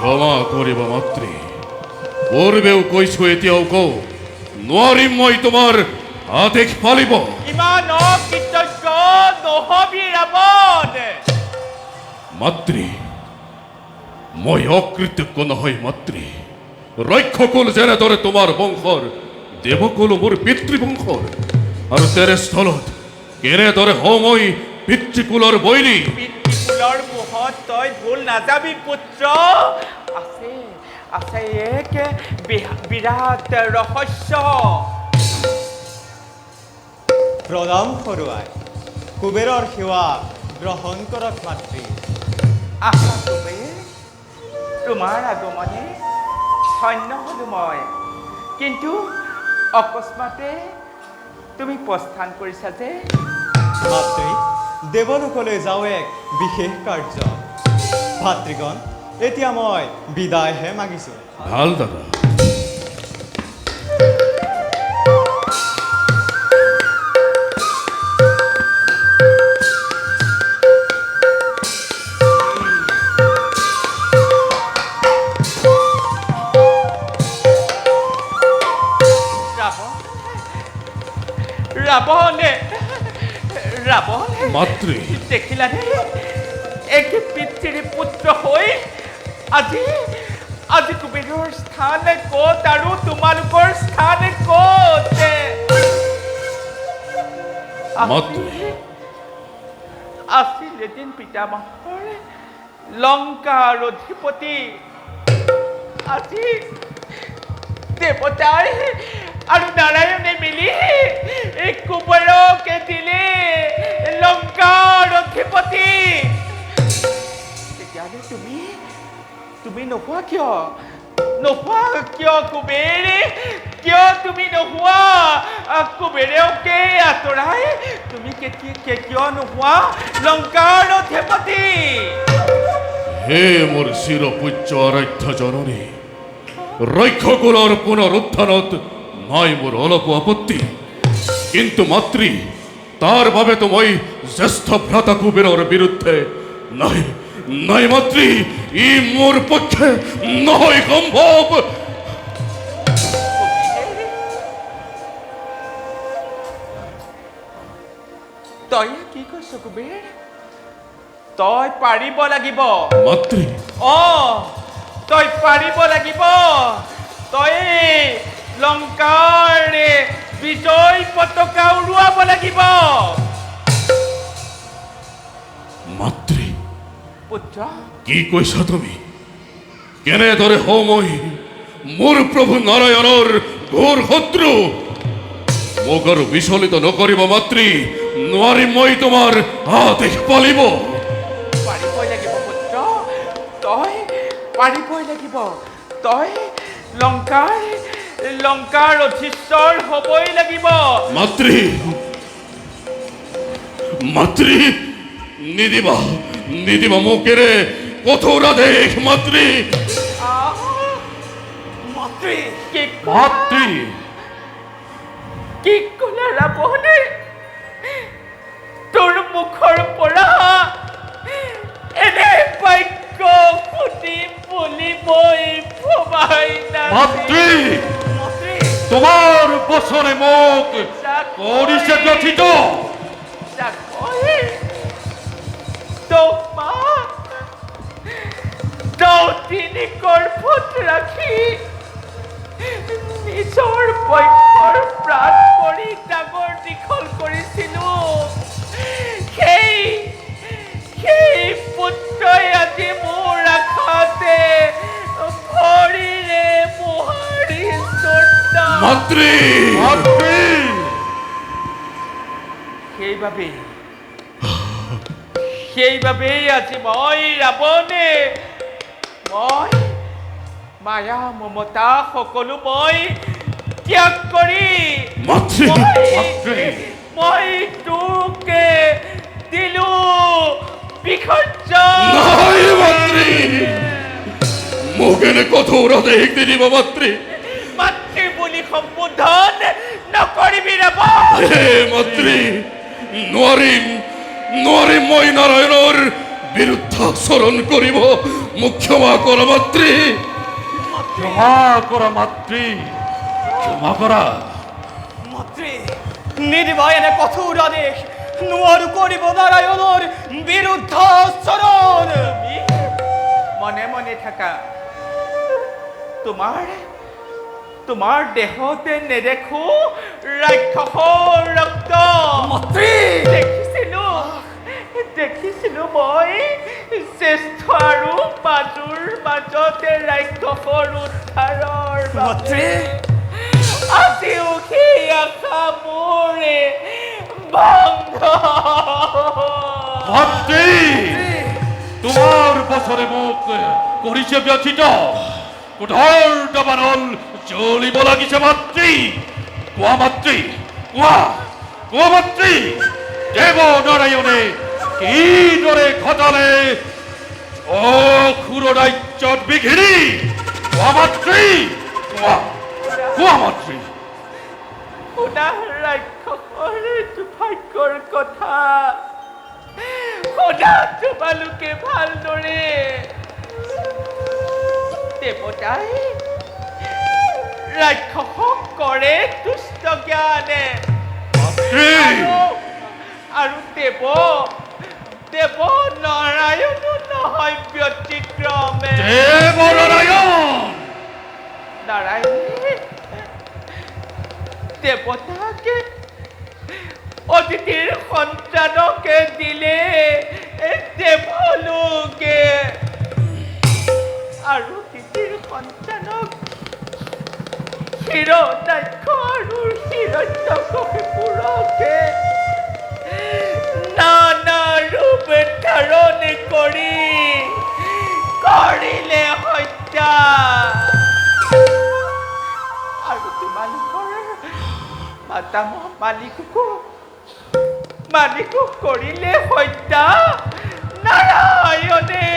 ক্ষমা কৰিব মাতৃ, পূৰ্বেও কৈছো এতিয়াও কও, নোৱাৰিম মই তোমাৰ আদেশ পালিব। ইমান অকৃতজ্ঞ নহবি ৰাৱণ। মাতৃ, মই অকৃতজ্ঞ নহয় মাতৃ। ৰক্ষকুল যেনেদৰে তোমাৰ বংশৰ, দেৱকুল মোৰ পিতৃবংশৰ, আৰু তেৰে স্থলত কেনেদৰে হওঁ মই পিতৃকুলৰ বৈৰী। পিতৃকুলৰ মোহত তই ভুল নাযাবি পুত্ৰ। আছে আছে এক বিৰাট ৰহস্য। প্ৰণাম সৰুৱাই, কুবেৰৰ সেৱা গ্ৰহণ কৰক মাতৃ। আহা কুবেৰ, তোমাৰ আগমনে ধন্য হ'লো মই। কিন্তু অকস্মাতে তুমি প্ৰস্থান কৰিছা যে? মাতৃ, দেৱলোকলৈ যাওঁ এক বিশেষ কাৰ্য। ভাতৃগণ, এতিয়া মই বিদায়হে মাগিছোঁ। ভাল দাদা। ৰাৱণ, ৰাৱণ মাতৃ, দেখিলানে? এক পিতৃৰ পুত্ৰ হৈ আজি আজি কুবেৰৰ স্থান ক'ত আৰু তোমালোকৰ স্থান ক'ত? মাতৃ, আছিল এদিন পিতামহৰ লংকাৰ অধিপতি। আজি দেৱতাই আৰু নাৰায়ণে মিলি কুবেৰকে দিলে লংকাৰ অধিপতি। তেতিয়াহ'লে তুমি নোহোৱা কিয়? নোহোৱা কিয় কুবেৰ? কিয় তুমি নোহোৱা? কুবেৰকে আঁতৰাই তুমি কিয় নোহোৱা লংকাৰ অধিপতি? হে মোৰ চিৰপূজ্য আৰাধ্য জননী, ৰক্ষকুলৰ পুনৰুত্থানত নাই মোৰ অলপো আপত্তি। কিন্তু মাতৃ, তাৰ বাবেতো মই জ্যেষ্ঠ ভ্ৰাতা কুবেৰৰ বিৰুদ্ধে নাই নাই মাতৃ, ই মোৰ পক্ষে নহয় সম্ভৱ। তই কি কৈছ কুবেৰ? তই পাৰিব লাগিব মাতৃ, তই পাৰিব লাগিব। তই লংকাৰ বিজয় পতাকা উৰুৱাব লাগিব। মাতৃ, পুত্ৰ, কি কৈছা তুমি? কেনেদৰে হওঁ মই মোৰ প্ৰভু নাৰায়ণৰ ঘোৰ শত্ৰু? মোক আৰু বিচলিত নকৰিব মাতৃ, নোৱাৰিম মই তোমাৰ আদেশ পালিব। পাৰিবই লাগিব পুত্ৰ, তই পাৰিবই লাগিব। তই লংকাৰ অধীশ্বৰ হ'বই লাগিব। মাতৃ, মাতৃ, নিদিবা নিদিবা মোকেৰে কঠোৰ আদেশ মাতৃ। মাতৃ, মাতৃ, কি ক'লা ৰাৱণে? তোৰ মুখৰ পৰা এনে বাক্য শুনিম বুলি মই ভবাই মাতৃ, মাতৃ, তোমাৰ বচনে মোক কৰিছে ব্যথিত। তিনি গৰ্ভত ৰাখি নিজৰ বৈশ্যৰ প্ৰাণ কৰি ডাঙৰ দীঘল কৰিছিলো। সেই পুত্ৰই আজি মোৰ আশাতে ভৰিৰে মোহাৰি মাতৃ, মাতৃ, সেইবাবেই আজি মই ৰাৱণে মায়া মমতা সকলো মই ত্যাগ কৰি মই তোকে দিলো বিসৰ্জন। মোক এনে কঠোৰ আদেশ দি দিব মাতৃ। মাতৃ বুলি সম্বোধন নকৰিবি ৰাৱণ। হে মাতৃ, নোৱাৰিম মই নাৰায়ণৰ বিরুদ্ধাচরণ করিব ক্ষমা কর মাতৃ। ক্ষমা করা মাতৃ, ক্ষমা করা। মাতৃ নির্বায়নে কঠোর আদেশ নোয়ারু করিব নারায়ণর বিরুদ্ধাচরণ। মনে মনে থাকা তোমাৰ দেহতে নেদেখো ৰাক্ষসৰ ৰক্ত। মাতৃ দেখিছিলো মই শ্ৰেষ্ঠ আৰু মাজুৰ মাজতে ৰাক্ষসৰ উদ্ধাৰৰ বাবে। আজিও সেই আশা মোৰে ভংগ। মাতৃ, তোমাৰ বছৰে মুখ কৰিছে ব্যথিত, কোঠাৰ দাবানল জ্বলিব লাগিছে মাতৃ। কোৱা মাতৃ, কোৱা মাতৃ, দেৱ নাৰায়ণে কিদৰে ঘটালে অসুৰ ৰাজ্যত বিঘিনি? কোৱা মাতৃ, কোৱা মাতৃ। শুনা ৰাক্ষসৰ দুৰ্ভাগ্যৰ কথা, শুনা তোমালোকে ভালদৰে। দেৱতাই ৰাক্ষসক কৰে দুষ্ট জ্ঞানে, আৰু দেৱ নাৰায়ণো নহয় ব্যতিক্ৰমে। দেৱ নাৰায়ণে দেৱতাকে অতিথিৰ সন্তানকে দিলে দেৱলোকে, আৰু অতিথিৰ সন্তানক হিৰণ্যাক্ষ আৰু হিৰণ্যকশিপুৰকে নানা ৰূপ ধাৰণ কৰি কৰিলে হত্যা। আৰু তোমালোকৰ মাতামহ মালিকো কৰিলে হত্যা নাৰায়ণে।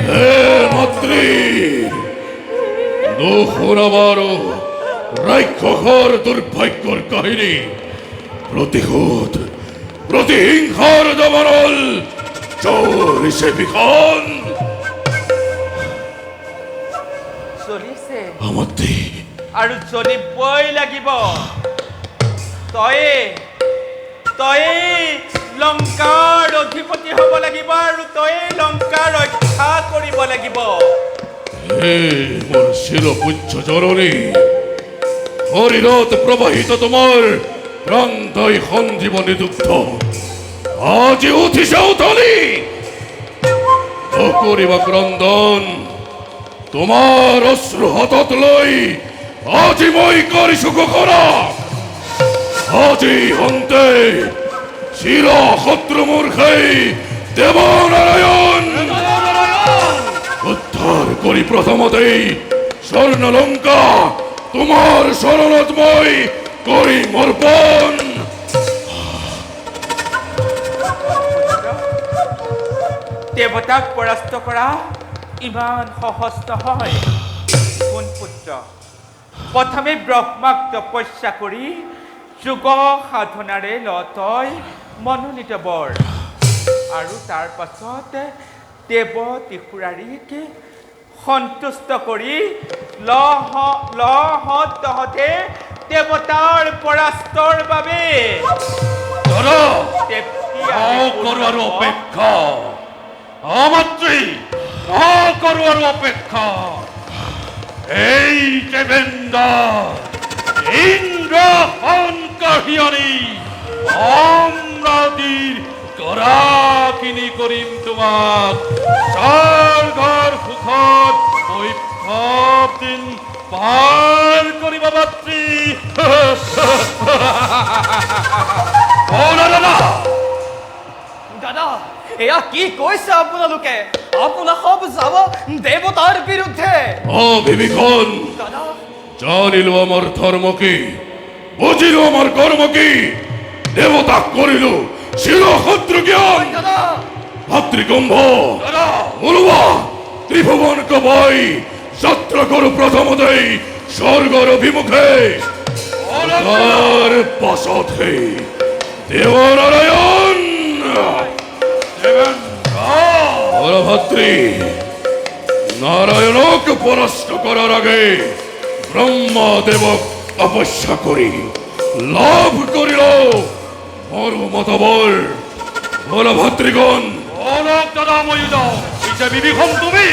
হে মাতৃ, নুশুনাবাৰো ৰাক্ষসৰ দুৰ্ভাগ্যৰ কাহিনী। প্ৰতিহিংসাৰ দাবানল চলিছে ভীষণ। চলিছে মাতৃ, আৰু চলিবই লাগিব। তয়ে লংকাৰ অধিপতি হ'ব লাগিব, আৰু তয়ে লংকা ৰক্ষা কৰিব লাগিব। হে মোৰ চিৰপূজ্য জননী, শৰীৰত প্ৰবাহিত তোমাৰ প্ৰাণদায়ী সঞ্জীৱনী দুগ্ধ আজি উঠিছে উঠলি। নকৰিবা ক্ৰন্দন, তোমাৰ অশ্ৰু হাতত লৈ আজি মই কৰিছো ঘোষণা। আজি অন্তে চিৰ শত্ৰু মূৰ্খেই দেৱ নাৰায়ণ উদ্ধাৰ কৰি প্ৰথমতেই স্বৰ্ণলংকা তোমাৰ চৰণত মই কৰিম অৰ্পণ। দেৱতাক পৰাস্ত কৰা ইমান সহজ নহয়। কোন পুত্ৰ প্ৰথমে ব্ৰহ্মাক তপস্যা কৰি যোগ সাধনাৰে লতই মনোনীত বৰ, আৰু তাৰ পাছত দেৱ ত্ৰিপুৰাৰীক সন্তুষ্ট কৰি তহঁতে দেৱতাৰ পৰাস্তৰ বাবে কৰোৱাৰ অপেক্ষা। মাতৃ, কৰোৱাৰ অপেক্ষা। এই দেবেন্দ্ৰ ইন্দ্ৰ সংকহিয়নী অম্ৰাদিৰ গৰাকিনী কৰিম তোমাক। স্বৰ্গৰ সুখত বৈভৱ দিন পাৰ কৰিব মাতৃ। দাদা, এয়া কি কৈছে আপোনালোকে? আপোনাক সব যাব দেৱতাৰ বিৰুদ্ধে। বিভীষণ, দাদা, জানিলো আমার ধর্ম কি, বুঝিলো আমার কর্ম কি। দেবতা করিল শির শত্রু জ্ঞান। দাদা, ভাতৃকুম্ভ বলুয়া ত্রিভুবন কবাই যাত্রা করু প্রথমতেই স্বর্গর অভিমুখে। তার পাশতে দেবনারায়ণ বলভাত্রী, নারায়ণকে পরাস্ত করার আগে ব্রহ্মদেবক তপস্যা করি লাভ করিল মত বল। বলভাতৃগণ, অনক দাদা ময়ূর এই যে বিভীষণ তুমি